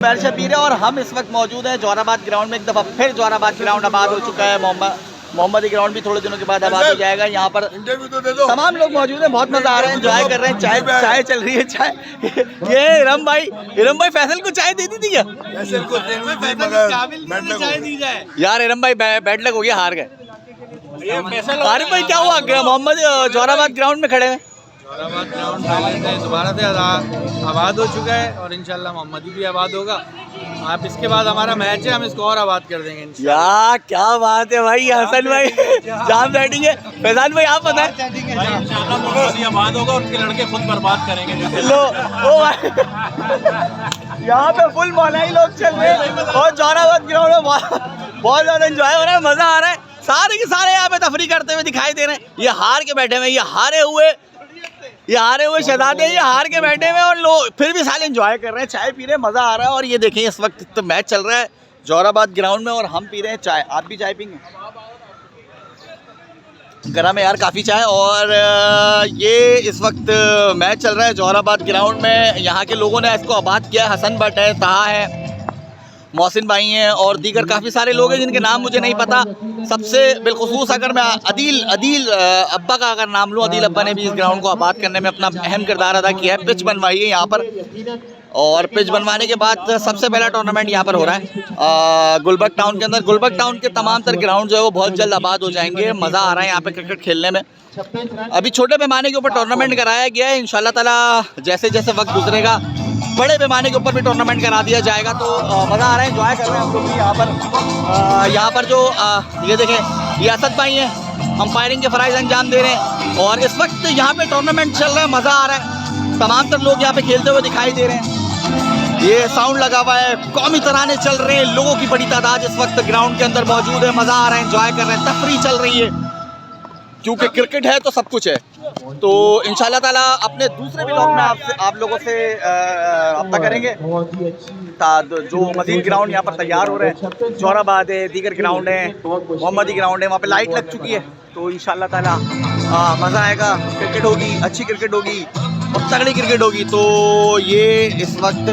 पैरशा P रहे और हम इस वक्त मौजूद हैं जोराबाद ग्राउंड में। एक दफ़ा फिर जोराबाद ग्राउंड आबाद हो चुका है। मोहम्मदी ग्राउंड भी थोड़े दिनों के बाद आबाद हो जाएगा। यहाँ पर तमाम लोग मौजूद हैं, बहुत मज़ा आ रहा है, एंजॉय कर रहे हैं। चाय चल रही है, चाय। ये इरम भाई फैसल को चाय दे दी थी क्या? चाय दी जाए यार इरम भाई बैड लग हो गया, हार गए। आरिफ भाई क्या हुआ? मोहम्मद जोराबाद ग्राउंड में खड़े हैं। जोराबाद ग्राउंड पहले से दोबारा से आबाद हो चुका है और इंशाल्लाह मोहम्मदी भी आबाद होगा। आप इसके बाद हमारा मैच है, हम इसको और आबाद कर देंगे इंशाल्लाह। यार क्या बात है भाई, हसन भाई जाम बैटिंग है। फैजान भाई आप बताएं। इंशाल्लाह मोहम्मदी आबाद होगा, उनके लड़के खुद बर्बाद करेंगे। लो ओ भाई यहाँ पे फुल मौलाई लोग चल रहे हैं और जोराबाद ग्राउंड में बहुत ज़्यादा एंजॉय हो रहा है, मज़ा आ रहा है। सारे के सारे यहाँ पे तफरी करते हुए दिखाई दे रहे हैं। ये हार के बैठे हुए, ये हारे हुए शहजादे, ये हार के बैठे हुए और लोग फिर भी साले एंजॉय कर रहे हैं, चाय पी रहे हैं, मज़ा आ रहा है। और ये देखें इस वक्त तो मैच चल रहा है जोराबाद ग्राउंड में और हम पी रहे हैं चाय। आप भी चाय पीएंगे? गरम है यार काफ़ी चाय। और ये इस वक्त मैच चल रहा है जोराबाद ग्राउंड में। यहाँ के लोगों ने इसको आबाद किया। हसन भट्ट है, ताहा है, मोहसिन भाई हैं और दीगर काफ़ी सारे लोग हैं जिनके नाम मुझे नहीं पता। सबसे बिलखुसूस अगर मैं अदील अब्बा का अगर नाम लूँ, अदील अब्बा ने भी इस ग्राउंड को आबाद करने में अपना अहम किरदार अदा किया है। पिच बनवाई है यहाँ पर और पिच बनवाने के बाद सबसे पहला टूर्नामेंट यहाँ पर हो रहा है गुलबर्ग टाउन के अंदर। गुलबर्ग टाउन के तमाम तर ग्राउंड जो है वो बहुत जल्द आबाद हो जाएंगे। मज़ा आ रहा है यहाँ पे क्रिकेट खेलने में। अभी छोटे पैमाने के ऊपर टूर्नामेंट कराया गया है। इंशाल्लाह ताला जैसे जैसे वक्त गुजरेगा बड़े पैमाने के ऊपर भी टूर्नामेंट करा दिया जाएगा। तो मज़ा आ रहा है, एंजॉय कर रहे हैं हम लोग भी यहाँ पर जो ये देखें ये असद भाई हैं, अंपायरिंग के फ़राइज़ अंजाम दे रहे हैं और इस वक्त यहाँ पे टूर्नामेंट चल रहा है, मज़ा आ रहा है। तमाम तर लोग यहाँ पे खेलते हुए दिखाई दे रहे हैं। ये साउंड लगा हुआ है, कौमी तराने चल रहे हैं, लोगों की बड़ी तादाद इस वक्त ग्राउंड के अंदर मौजूद है। मज़ा आ रहा है, एंजॉय कर रहे हैं, तफरी चल रही है क्योंकि क्रिकेट है तो सब कुछ है। तो इंशाल्लाह ताला अपने दूसरे व्लॉग में आप लोगों से रब्ता करेंगे। जो मजीद ग्राउंड यहाँ पर तैयार हो रहे हैं, जोराबाद है, दीगर ग्राउंड है, मोहम्मदी ग्राउंड है, वहाँ पे लाइट लग चुकी है। तो इंशाल्लाह ताला मज़ा आएगा, क्रिकेट होगी, अच्छी क्रिकेट होगी और तगड़ी क्रिकेट होगी। तो ये इस वक्त